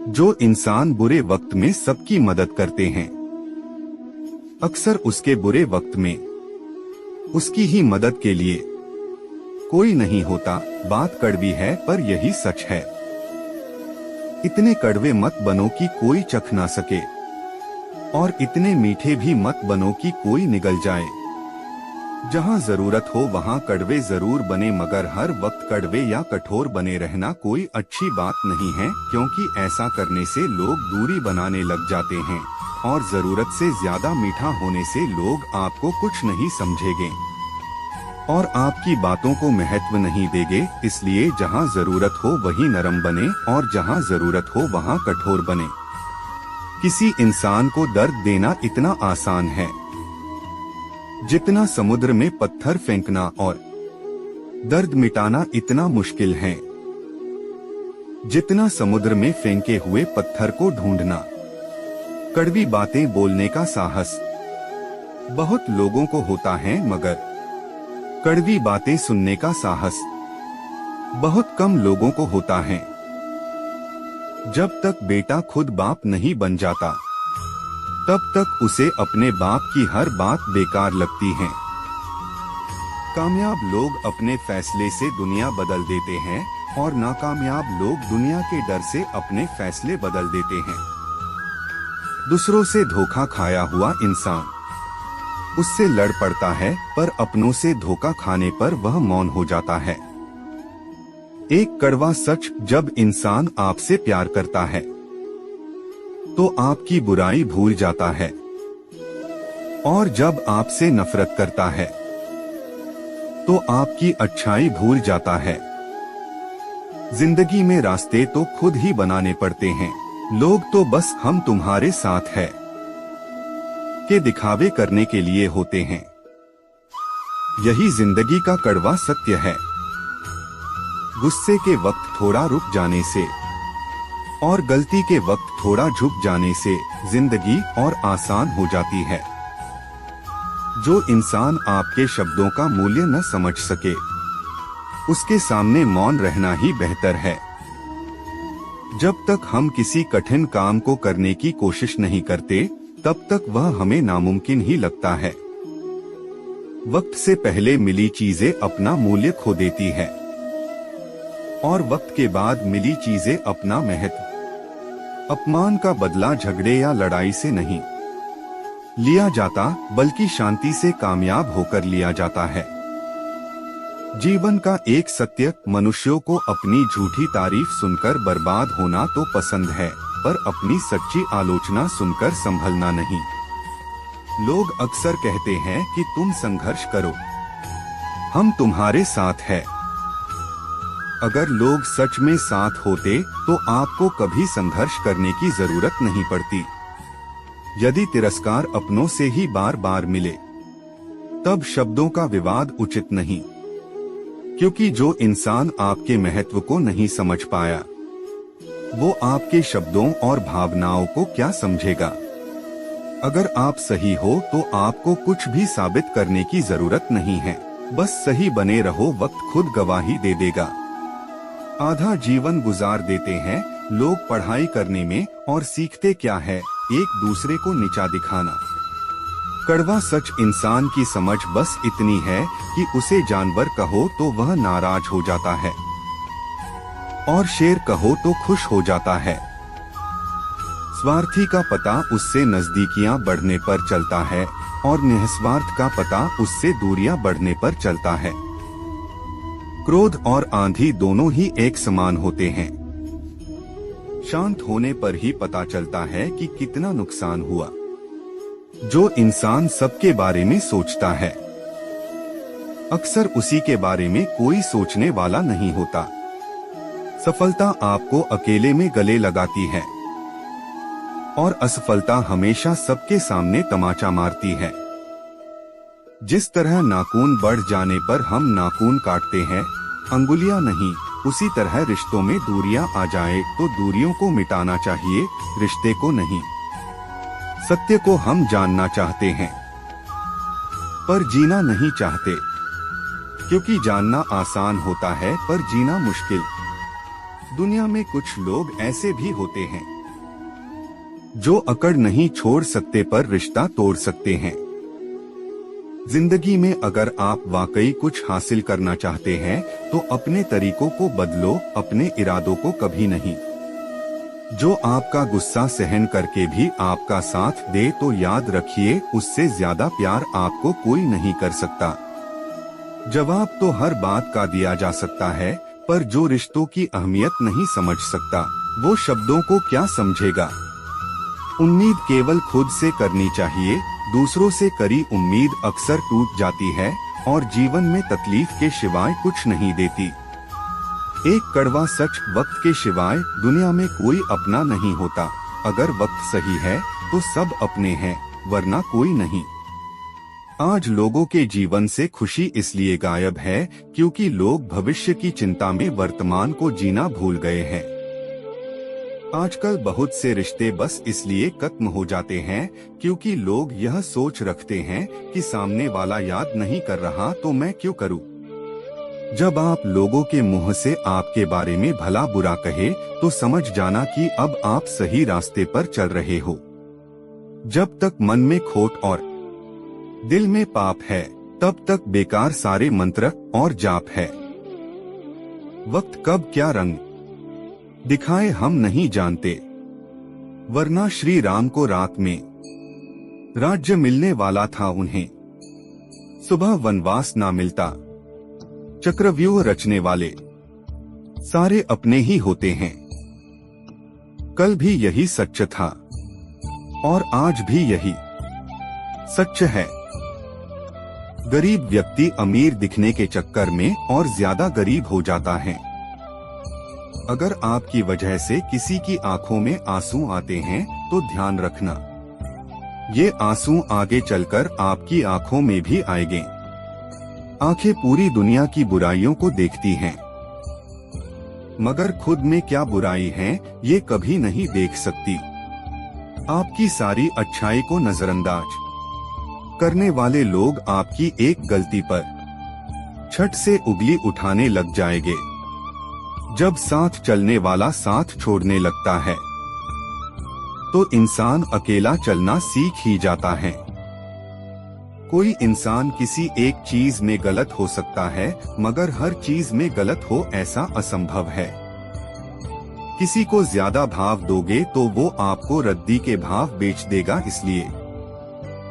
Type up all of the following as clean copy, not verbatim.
जो इंसान बुरे वक्त में सबकी मदद करते हैं, अक्सर उसके बुरे वक्त में उसकी ही मदद के लिए कोई नहीं होता। बात कड़वी है पर यही सच है। इतने कड़वे मत बनो कि कोई चख ना सके, और इतने मीठे भी मत बनो कि कोई निगल जाए। जहां जरूरत हो वहां कड़वे जरूर बने, मगर हर वक्त कड़वे या कठोर बने रहना कोई अच्छी बात नहीं है, क्योंकि ऐसा करने से लोग दूरी बनाने लग जाते हैं और जरूरत से ज्यादा मीठा होने से लोग आपको कुछ नहीं समझेंगे और आपकी बातों को महत्व नहीं देंगे। इसलिए जहां जरूरत हो वहीं नरम बने और जहां जरूरत हो वहां कठोर बने। किसी इंसान को दर्द देना इतना आसान है जितना समुद्र में पत्थर फेंकना, और दर्द मिटाना इतना मुश्किल है जितना समुद्र में फेंके हुए पत्थर को ढूंढना। कड़वी बातें बोलने का साहस बहुत लोगों को होता है, मगर कड़वी बातें सुनने का साहस बहुत कम लोगों को होता है। जब तक बेटा खुद बाप नहीं बन जाता तब तक उसे अपने बाप की हर बात बेकार लगती है। कामयाब लोग अपने फैसले से दुनिया बदल देते हैं और नाकामयाब लोग दुनिया के डर से अपने फैसले बदल देते हैं। दूसरों से धोखा खाया हुआ इंसान उससे लड़ पड़ता है, पर अपनों से धोखा खाने पर वह मौन हो जाता है। एक कड़वा सच, जब इंसान आपसे प्यार करता है तो आपकी बुराई भूल जाता है, और जब आपसे नफरत करता है तो आपकी अच्छाई भूल जाता है। जिंदगी में रास्ते तो खुद ही बनाने पड़ते हैं। लोग तो बस हम तुम्हारे साथ है के दिखावे करने के लिए होते हैं। यही जिंदगी का कड़वा सत्य है। गुस्से के वक्त थोड़ा रुक जाने से और गलती के वक्त थोड़ा झुक जाने से जिंदगी और आसान हो जाती है। जो इंसान आपके शब्दों का मूल्य न समझ सके उसके सामने मौन रहना ही बेहतर है। जब तक हम किसी कठिन काम को करने की कोशिश नहीं करते तब तक वह हमें नामुमकिन ही लगता है। वक्त से पहले मिली चीजें अपना मूल्य खो देती है और वक्त के बाद मिली चीजें अपना महत्व। अपमान का बदला झगड़े या लड़ाई से नहीं लिया जाता, बल्कि शांति से कामयाब होकर लिया जाता है। जीवन का एक सत्य, मनुष्यों को अपनी झूठी तारीफ सुनकर बर्बाद होना तो पसंद है, पर अपनी सच्ची आलोचना सुनकर संभलना नहीं। लोग अक्सर कहते हैं कि तुम संघर्ष करो, हम तुम्हारे साथ हैं। अगर लोग सच में साथ होते तो आपको कभी संघर्ष करने की जरूरत नहीं पड़ती। यदि तिरस्कार अपनों से ही बार बार मिले तब शब्दों का विवाद उचित नहीं, क्योंकि जो इंसान आपके महत्व को नहीं समझ पाया वो आपके शब्दों और भावनाओं को क्या समझेगा। अगर आप सही हो तो आपको कुछ भी साबित करने की जरूरत नहीं है, बस सही बने रहो, वक्त खुद गवाही दे देगा। आधा जीवन गुजार देते हैं लोग पढ़ाई करने में, और सीखते क्या है, एक दूसरे को नीचा दिखाना। कड़वा सच, इंसान की समझ बस इतनी है कि उसे जानवर कहो तो वह नाराज हो जाता है और शेर कहो तो खुश हो जाता है। स्वार्थी का पता उससे नजदीकियां बढ़ने पर चलता है और निस्वार्थ का पता उससे दूरियां बढ़ने पर चलता है। क्रोध और आंधी दोनों ही एक समान होते हैं। शांत होने पर ही पता चलता है कि कितना नुकसान हुआ। जो इंसान सबके बारे में सोचता है अक्सर उसी के बारे में कोई सोचने वाला नहीं होता। सफलता आपको अकेले में गले लगाती है और असफलता हमेशा सबके सामने तमाचा मारती है। जिस तरह नाखून बढ़ जाने पर हम नाखून काटते हैं, अंगुलियां नहीं, उसी तरह रिश्तों में दूरियां आ जाए तो दूरियों को मिटाना चाहिए, रिश्ते को नहीं। सत्य को हम जानना चाहते हैं पर जीना नहीं चाहते, क्योंकि जानना आसान होता है पर जीना मुश्किल। दुनिया में कुछ लोग ऐसे भी होते हैं जो अकड़ नहीं छोड़ सकते पर रिश्ता तोड़ सकते हैं। जिंदगी में अगर आप वाकई कुछ हासिल करना चाहते हैं तो अपने तरीकों को बदलो, अपने इरादों को कभी नहीं। जो आपका गुस्सा सहन करके भी आपका साथ दे तो याद रखिए उससे ज्यादा प्यार आपको कोई नहीं कर सकता। जवाब तो हर बात का दिया जा सकता है, पर जो रिश्तों की अहमियत नहीं समझ सकता वो शब्दों को क्या समझेगा। उम्मीद केवल खुद से करनी चाहिए, दूसरों से करी उम्मीद अक्सर टूट जाती है और जीवन में तकलीफ के सिवाय कुछ नहीं देती। एक कड़वा सच, वक्त के सिवाय दुनिया में कोई अपना नहीं होता। अगर वक्त सही है तो सब अपने हैं, वरना कोई नहीं। आज लोगों के जीवन से खुशी इसलिए गायब है क्योंकि लोग भविष्य की चिंता में वर्तमान को जीना भूल गए हैं। आजकल बहुत से रिश्ते बस इसलिए खत्म हो जाते हैं क्योंकि लोग यह सोच रखते हैं कि सामने वाला याद नहीं कर रहा तो मैं क्यों करूं। जब आप लोगों के मुंह से आपके बारे में भला बुरा कहे तो समझ जाना कि अब आप सही रास्ते पर चल रहे हो। जब तक मन में खोट और दिल में पाप है तब तक बेकार सारे मंत्र और जाप है। वक्त कब क्या रंग दिखाए हम नहीं जानते, वरना श्री राम को रात में राज्य मिलने वाला था उन्हें, सुबह वनवास ना मिलता। चक्रव्यूह रचने वाले सारे अपने ही होते हैं। कल भी यही सच था और आज भी यही सच है। गरीब व्यक्ति अमीर दिखने के चक्कर में और ज्यादा गरीब हो जाता है। अगर आपकी वजह से किसी की आंखों में आंसू आते हैं तो ध्यान रखना, ये आंसू आगे चलकर आपकी आंखों में भी आएंगे। आंखें पूरी दुनिया की बुराइयों को देखती हैं, मगर खुद में क्या बुराई है ये कभी नहीं देख सकती। आपकी सारी अच्छाई को नजरअंदाज करने वाले लोग आपकी एक गलती पर छठ से उंगली उठाने लग जाएंगे। जब साथ चलने वाला साथ छोड़ने लगता है तो इंसान अकेला चलना सीख ही जाता है। कोई इंसान किसी एक चीज में गलत हो सकता है मगर हर चीज में गलत हो ऐसा असंभव है। किसी को ज्यादा भाव दोगे तो वो आपको रद्दी के भाव बेच देगा, इसलिए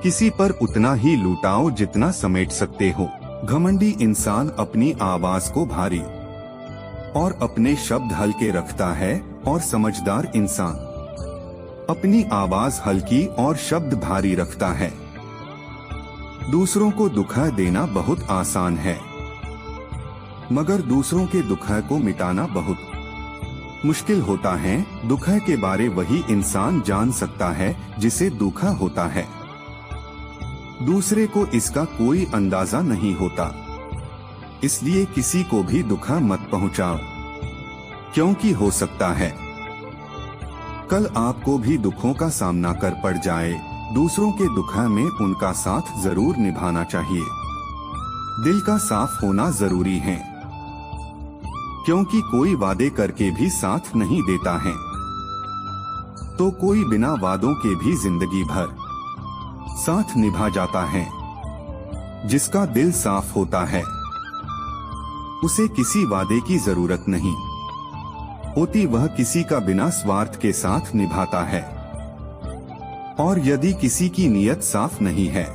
किसी पर उतना ही लुटाओ जितना समेट सकते हो। घमंडी इंसान अपनी आवाज को भारी और अपने शब्द हल्के रखता है और समझदार इंसान अपनी आवाज हल्की और शब्द भारी रखता है। दूसरों को दुख देना बहुत आसान है, मगर दूसरों के दुख को मिटाना बहुत मुश्किल होता है। दुख के बारे वही इंसान जान सकता है जिसे दुख होता है। दूसरे को इसका कोई अंदाजा नहीं होता, इसलिए किसी को भी दुख मत पहुंचाओ, क्योंकि हो सकता है कल आपको भी दुखों का सामना कर पड़ जाए। दूसरों के दुख में उनका साथ जरूर निभाना चाहिए। दिल का साफ होना जरूरी है, क्योंकि कोई वादे करके भी साथ नहीं देता है, तो कोई बिना वादों के भी जिंदगी भर साथ निभा जाता है। जिसका दिल साफ होता है उसे किसी वादे की जरूरत नहीं होती, वह किसी का बिना स्वार्थ के साथ निभाता है। और यदि किसी की नीयत साफ नहीं है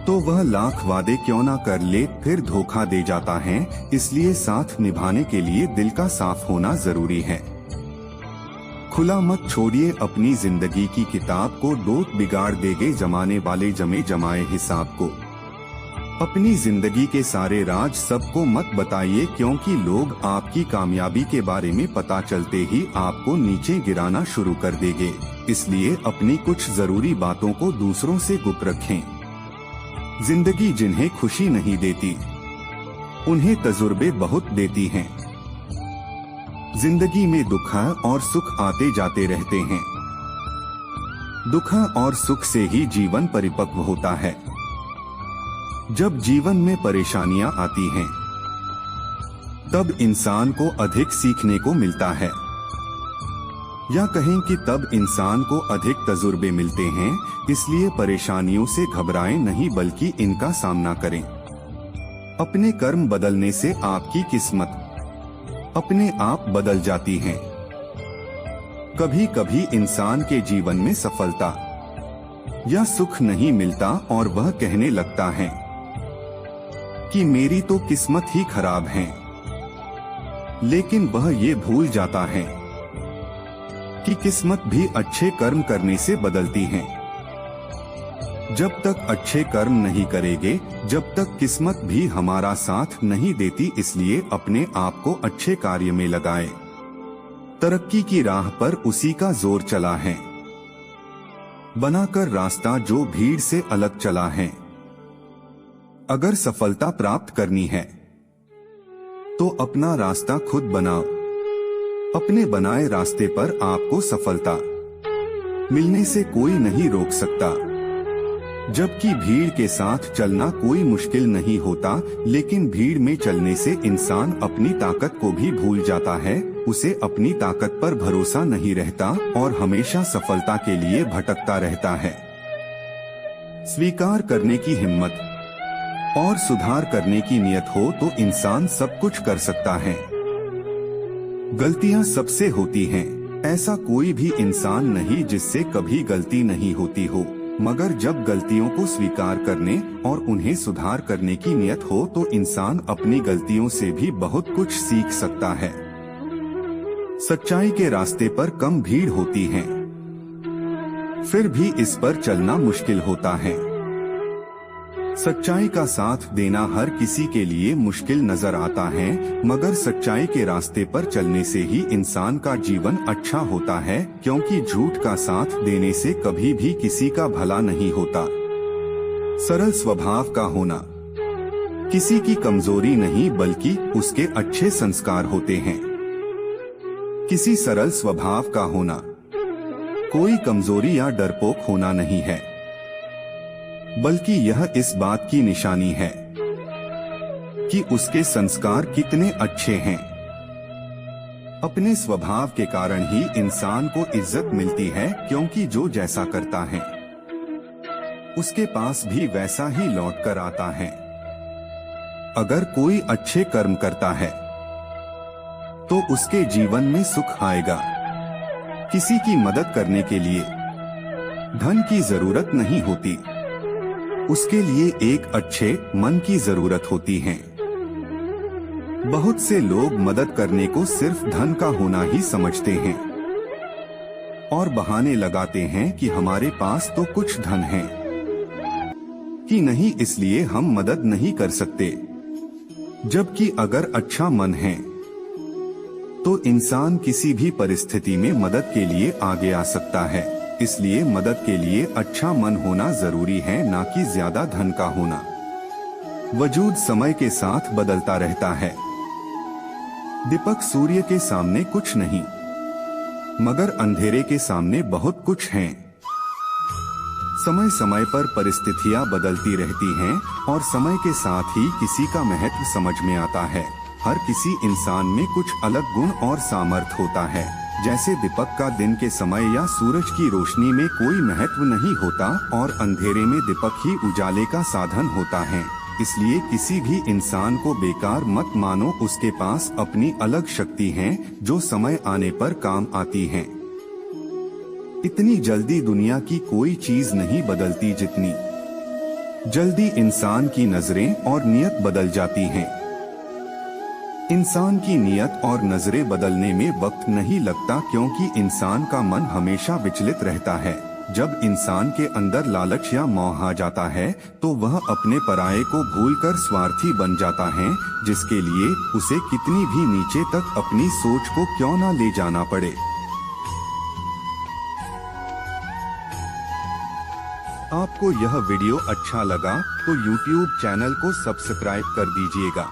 तो वह लाख वादे क्यों ना कर ले फिर धोखा दे जाता है। इसलिए साथ निभाने के लिए दिल का साफ होना जरूरी है। खुला मत छोड़िए अपनी जिंदगी की किताब को, दोस्त बिगाड़ देंगे जमाने वाले जमे जमाए हिसाब को। अपनी जिंदगी के सारे राज सबको मत बताइए, क्योंकि लोग आपकी कामयाबी के बारे में पता चलते ही आपको नीचे गिराना शुरू कर देंगे। इसलिए अपनी कुछ जरूरी बातों को दूसरों से गुप्त रखें। जिंदगी जिन्हें खुशी नहीं देती उन्हें तजुर्बे बहुत देती हैं। जिंदगी में दुख और सुख आते जाते रहते हैं। दुख और सुख से ही जीवन परिपक्व होता है। जब जीवन में परेशानियां आती हैं तब इंसान को अधिक सीखने को मिलता है, या कहें कि तब इंसान को अधिक तजुर्बे मिलते हैं। इसलिए परेशानियों से घबराएं नहीं, बल्कि इनका सामना करें। अपने कर्म बदलने से आपकी किस्मत अपने आप बदल जाती है। कभी कभी इंसान के जीवन में सफलता या सुख नहीं मिलता और वह कहने लगता है कि मेरी तो किस्मत ही खराब है, लेकिन वह ये भूल जाता है कि किस्मत भी अच्छे कर्म करने से बदलती है। जब तक अच्छे कर्म नहीं करेंगे, जब तक किस्मत भी हमारा साथ नहीं देती। इसलिए अपने आप को अच्छे कार्य में लगाए। तरक्की की राह पर उसी का जोर चला है, बनाकर रास्ता जो भीड़ से अलग चला है। अगर सफलता प्राप्त करनी है तो अपना रास्ता खुद बनाओ। अपने बनाए रास्ते पर आपको सफलता मिलने से कोई नहीं रोक सकता। जबकि भीड़ के साथ चलना कोई मुश्किल नहीं होता, लेकिन भीड़ में चलने से इंसान अपनी ताकत को भी भूल जाता है। उसे अपनी ताकत पर भरोसा नहीं रहता और हमेशा सफलता के लिए भटकता रहता है। स्वीकार करने की हिम्मत और सुधार करने की नियत हो तो इंसान सब कुछ कर सकता है। गलतियां सबसे होती हैं, ऐसा कोई भी इंसान नहीं जिससे कभी गलती नहीं होती हो। मगर जब गलतियों को स्वीकार करने और उन्हें सुधार करने की नियत हो तो इंसान अपनी गलतियों से भी बहुत कुछ सीख सकता है। सच्चाई के रास्ते पर कम भीड़ होती है, फिर भी इस पर चलना मुश्किल होता है। सच्चाई का साथ देना हर किसी के लिए मुश्किल नजर आता है, मगर सच्चाई के रास्ते पर चलने से ही इंसान का जीवन अच्छा होता है, क्योंकि झूठ का साथ देने से कभी भी किसी का भला नहीं होता। सरल स्वभाव का होना किसी की कमजोरी नहीं, बल्कि उसके अच्छे संस्कार होते हैं। किसी सरल स्वभाव का होना कोई कमजोरी या डरपोक होना नहीं है, बल्कि यह इस बात की निशानी है कि उसके संस्कार कितने अच्छे हैं। अपने स्वभाव के कारण ही इंसान को इज्जत मिलती है, क्योंकि जो जैसा करता है उसके पास भी वैसा ही लौट कर आता है। अगर कोई अच्छे कर्म करता है तो उसके जीवन में सुख आएगा। किसी की मदद करने के लिए धन की जरूरत नहीं होती, उसके लिए एक अच्छे मन की जरूरत होती है। बहुत से लोग मदद करने को सिर्फ धन का होना ही समझते हैं और बहाने लगाते हैं कि हमारे पास तो कुछ धन है कि नहीं, इसलिए हम मदद नहीं कर सकते। जबकि अगर अच्छा मन है तो इंसान किसी भी परिस्थिति में मदद के लिए आगे आ सकता है। इसलिए मदद के लिए अच्छा मन होना जरूरी है, ना कि ज्यादा धन का होना। वजूद समय के साथ बदलता रहता है। दीपक सूर्य के सामने कुछ नहीं, मगर अंधेरे के सामने बहुत कुछ है। समय समय पर परिस्थितियां बदलती रहती हैं और समय के साथ ही किसी का महत्व समझ में आता है। हर किसी इंसान में कुछ अलग गुण और सामर्थ्य होता है। जैसे दीपक का दिन के समय या सूरज की रोशनी में कोई महत्व नहीं होता और अंधेरे में दीपक ही उजाले का साधन होता है। इसलिए किसी भी इंसान को बेकार मत मानो, उसके पास अपनी अलग शक्ति है जो समय आने पर काम आती है। इतनी जल्दी दुनिया की कोई चीज नहीं बदलती जितनी जल्दी इंसान की नजरें और नियत बदल जाती हैं। इंसान की नियत और नजरें बदलने में वक्त नहीं लगता, क्योंकि इंसान का मन हमेशा विचलित रहता है। जब इंसान के अंदर लालच या मोह आ जाता है तो वह अपने पराये को भूलकर स्वार्थी बन जाता है, जिसके लिए उसे कितनी भी नीचे तक अपनी सोच को क्यों न ले जाना पड़े। आपको यह वीडियो अच्छा लगा तो YouTube चैनल को सब्सक्राइब कर दीजिएगा।